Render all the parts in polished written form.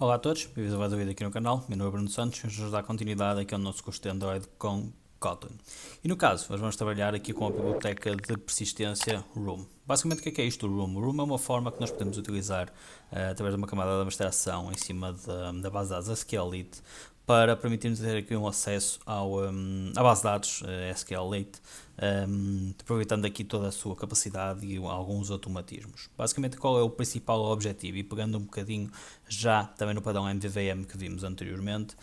Olá a todos, bem-vindos a mais um vídeo aqui no canal. Meu nome é Bruno Santos e vamos dar continuidade aqui ao nosso curso de Android com Kotlin. E no caso, nós vamos trabalhar aqui com a biblioteca de persistência Room. Basicamente, o que é isto, o Room? O Room é uma forma que nós podemos utilizar através de uma camada de abstração em cima da base de dados SQLite para permitir-nos ter aqui um acesso à base de dados SQLite, aproveitando aqui toda a sua capacidade e alguns automatismos. Basicamente, qual é o principal objetivo? E pegando um bocadinho já também no padrão MVVM que vimos anteriormente,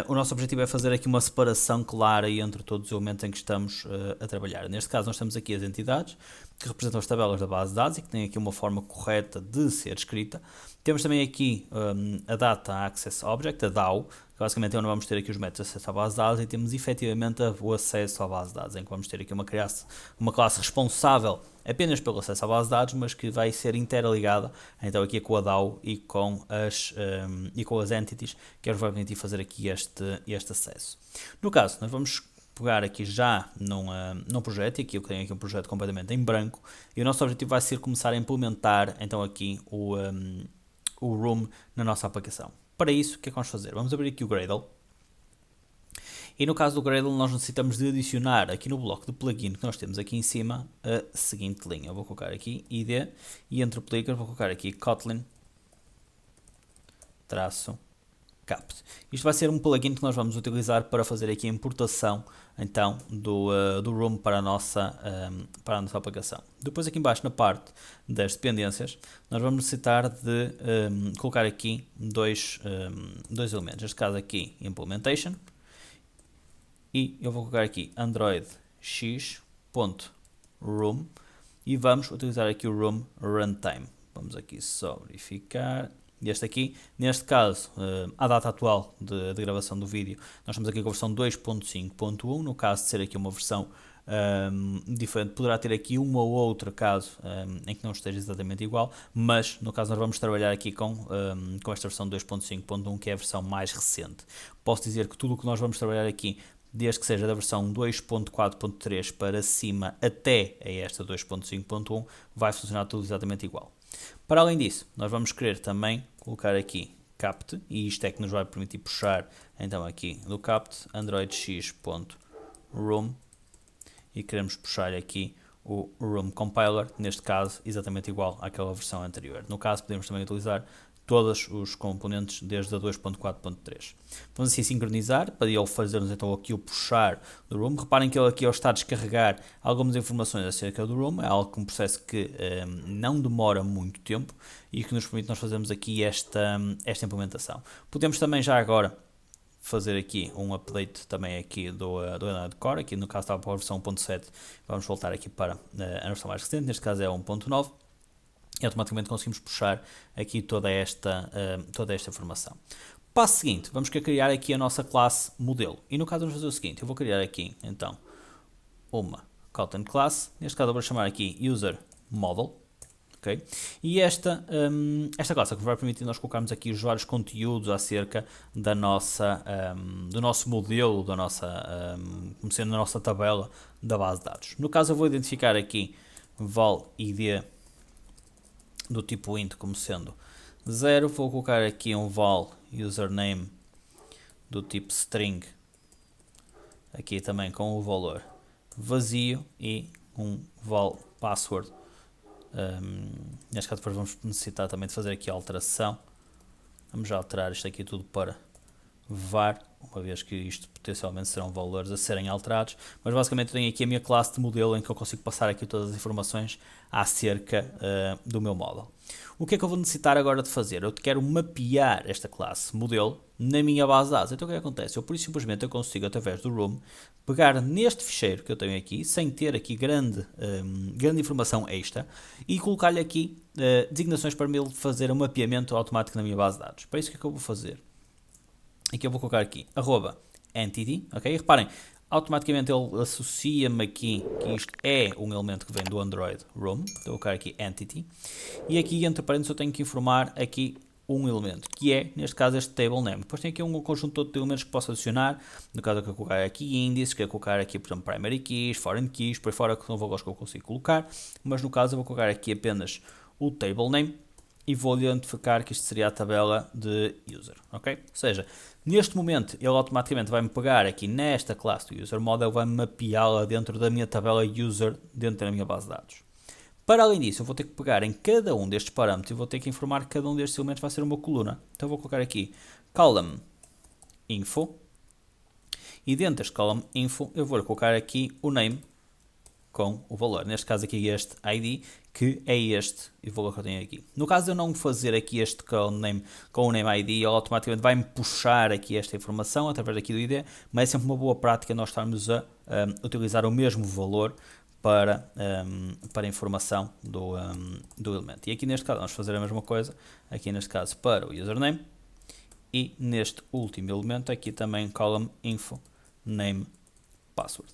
o nosso objetivo é fazer aqui uma separação clara entre todos os elementos em que estamos a trabalhar. Neste caso, nós temos aqui as entidades que representam as tabelas da base de dados e que têm aqui uma forma correta de ser escrita. Temos também aqui a Data Access Object, a DAO, que basicamente é onde vamos ter aqui os métodos de acesso à base de dados, e temos efetivamente o acesso à base de dados, em que vamos ter aqui uma classe responsável apenas pelo acesso à base de dados, mas que vai ser interligada então aqui com a DAO e com as entities, que nos vai permitir fazer aqui este acesso. No caso, nós vamos pegar aqui já num projeto, e aqui eu tenho aqui um projeto completamente em branco, e o nosso objetivo vai ser começar a implementar então aqui o Room na nossa aplicação. Para isso, o que é que vamos fazer? Vamos abrir aqui o Gradle. E no caso do Gradle, nós necessitamos de adicionar aqui no bloco de plugin que nós temos aqui em cima a seguinte linha. Eu vou colocar aqui id e entre plickers vou colocar aqui Kotlin -capt. Isto vai ser um plugin que nós vamos utilizar para fazer aqui a importação então do Room para a nossa aplicação. Depois aqui embaixo na parte das dependências nós vamos necessitar de colocar aqui dois elementos. Neste caso aqui implementation, e eu vou colocar aqui Android x.room e vamos utilizar aqui o Room Runtime. Vamos aqui só verificar. Este aqui, neste caso, a data atual de gravação do vídeo, nós estamos aqui com a versão 2.5.1, no caso de ser aqui uma versão diferente, poderá ter aqui uma ou outra caso em que não esteja exatamente igual, mas no caso nós vamos trabalhar aqui com esta versão 2.5.1, que é a versão mais recente. Posso dizer que tudo o que nós vamos trabalhar aqui, desde que seja da versão 2.4.3 para cima até a esta 2.5.1, vai funcionar tudo exatamente igual. Para além disso, nós vamos querer também colocar aqui capt, e isto é que nos vai permitir puxar então aqui do capt Android x.room, e queremos puxar aqui o Room Compiler, neste caso exatamente igual àquela versão anterior. No caso podemos também utilizar todos os componentes desde a 2.4.3. Vamos assim sincronizar para ele fazer-nos então aqui o puxar do Room. Reparem que ele aqui ao estar a descarregar algumas informações acerca do Room, é algo que um processo que não demora muito tempo e que nos permite nós fazermos aqui esta implementação. Podemos também já agora fazer aqui um update também aqui do Android Core, aqui no caso estava para a versão 1.7, vamos voltar aqui para a versão mais recente, neste caso é 1.9. E automaticamente conseguimos puxar aqui toda esta informação. Passo seguinte, vamos criar aqui a nossa classe modelo. E no caso vamos fazer o seguinte, eu vou criar aqui então uma Kotlin class, neste caso eu vou chamar aqui user model, ok? E esta classe é que nos vai permitir nós colocarmos aqui os vários conteúdos acerca do nosso modelo, como sendo a nossa tabela da base de dados. No caso eu vou identificar aqui val id do tipo int como sendo 0, vou colocar aqui um val username do tipo string, aqui também com o valor vazio, e um val password. Neste caso depois vamos necessitar também de fazer aqui a alteração. Vamos já alterar isto aqui tudo para var, uma vez que isto potencialmente serão valores a serem alterados, mas basicamente tenho aqui a minha classe de modelo em que eu consigo passar aqui todas as informações acerca do meu model. O que é que eu vou necessitar agora de fazer? Eu quero mapear esta classe modelo na minha base de dados. Então o que é que acontece? Eu simplesmente eu consigo, através do Room, pegar neste ficheiro que eu tenho aqui, sem ter aqui grande informação extra, e colocar-lhe aqui designações para ele fazer um mapeamento automático na minha base de dados. Para isso o que é que eu vou fazer? Aqui eu vou colocar aqui @entity, ok? Reparem, automaticamente ele associa-me aqui que isto é um elemento que vem do Android Room. Vou colocar aqui entity, e aqui entre parênteses eu tenho que informar aqui um elemento, que é, neste caso, este table name. Depois tem aqui um conjunto de elementos que posso adicionar. No caso eu quero colocar aqui índices, quero colocar aqui, por exemplo, primary keys, foreign keys, por aí fora, que são valores que eu consigo colocar, mas no caso eu vou colocar aqui apenas o table name. e vou identificar que isto seria a tabela de user, ok? Ou seja, neste momento ele automaticamente vai-me pegar aqui nesta classe do user model, vai-me mapeá-la dentro da minha tabela user, dentro da minha base de dados. Para além disso, eu vou ter que pegar em cada um destes parâmetros e vou ter que informar que cada um destes elementos vai ser uma coluna. Então eu vou colocar aqui column info e dentro deste column info eu vou colocar aqui o name com o valor. Neste caso aqui este ID, que é este o valor que eu tenho aqui. No caso de eu não fazer aqui este com o name ID, ele automaticamente vai-me puxar aqui esta informação através daqui do ID, mas é sempre uma boa prática nós estarmos a utilizar o mesmo valor para a informação do elemento. E aqui neste caso vamos fazer a mesma coisa, aqui neste caso para o username, e neste último elemento aqui também column info name password.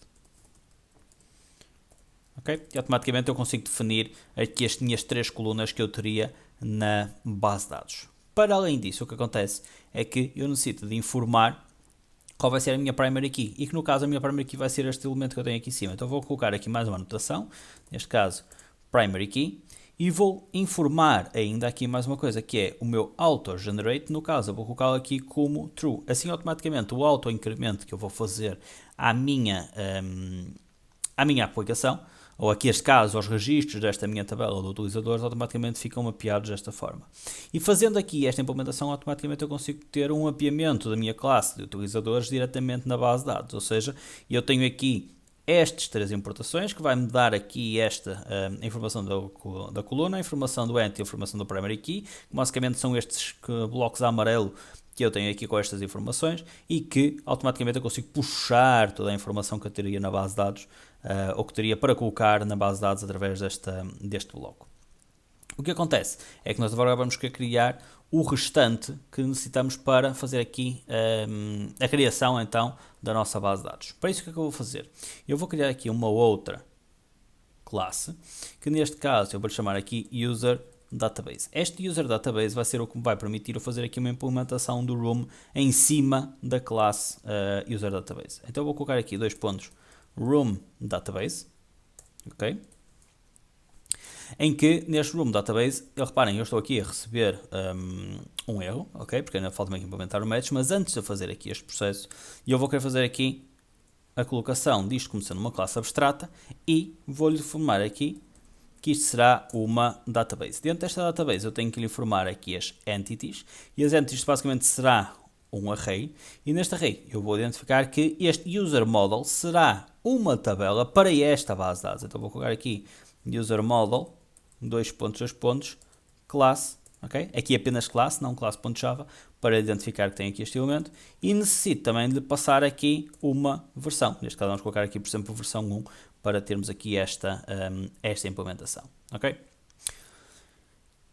Okay? E automaticamente eu consigo definir aqui as minhas 3 colunas que eu teria na base de dados. Para além disso, o que acontece é que eu necessito de informar qual vai ser a minha primary key, e que no caso a minha primary key vai ser este elemento que eu tenho aqui em cima. Então vou colocar aqui mais uma anotação, neste caso primary key, e vou informar ainda aqui mais uma coisa, que é o meu auto-generate. No caso eu vou colocá-lo aqui como true. Assim automaticamente o auto-incremento que eu vou fazer à minha aplicação, ou aqui este caso, aos registros desta minha tabela de utilizadores, automaticamente ficam mapeados desta forma. E fazendo aqui esta implementação, automaticamente eu consigo ter um mapeamento da minha classe de utilizadores diretamente na base de dados. Ou seja, eu tenho aqui estas 3 importações, que vai me dar aqui esta informação da coluna, a informação do entity e a informação do primary key, que basicamente são estes blocos a amarelo que eu tenho aqui com estas informações, e que automaticamente eu consigo puxar toda a informação que eu teria na base de dados, ou que teria para colocar na base de dados através deste bloco. O que acontece é que nós agora vamos querer criar o restante que necessitamos para fazer aqui a criação então da nossa base de dados. Para isso o que é que eu vou fazer? Eu vou criar aqui uma outra classe, que neste caso eu vou chamar aqui user database. Este user database vai ser o que me vai permitir eu fazer aqui uma implementação do room em cima da classe user database. Então eu vou colocar aqui 2 pontos room database, ok? Em que neste room database, reparem, eu estou aqui a receber um erro, ok? Porque ainda falta-me aqui implementar o match, mas antes de eu fazer aqui este processo, eu vou querer fazer aqui a colocação disto como sendo uma classe abstrata, e vou-lhe informar aqui que isto será uma database. Dentro desta database eu tenho que lhe informar aqui as entities, e as entities basicamente será um array, e neste array eu vou identificar que este user model será uma tabela para esta base de dados. Então vou colocar aqui user model, 2 pontos, classe, ok? Aqui apenas classe, não classe.java, para identificar que tem aqui este elemento, e necessito também de passar aqui uma versão. Neste caso vamos colocar aqui, por exemplo, versão 1, para termos aqui esta implementação, ok?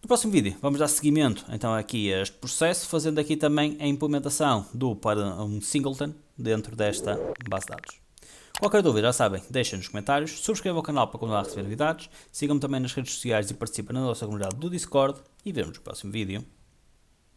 No próximo vídeo vamos dar seguimento então aqui a este processo, fazendo aqui também a implementação para um singleton dentro desta base de dados. Qualquer dúvida, já sabem, deixem nos comentários, subscrevam o canal para continuar a receber novidades, sigam-me também nas redes sociais e participem na nossa comunidade do Discord, e vemos no próximo vídeo.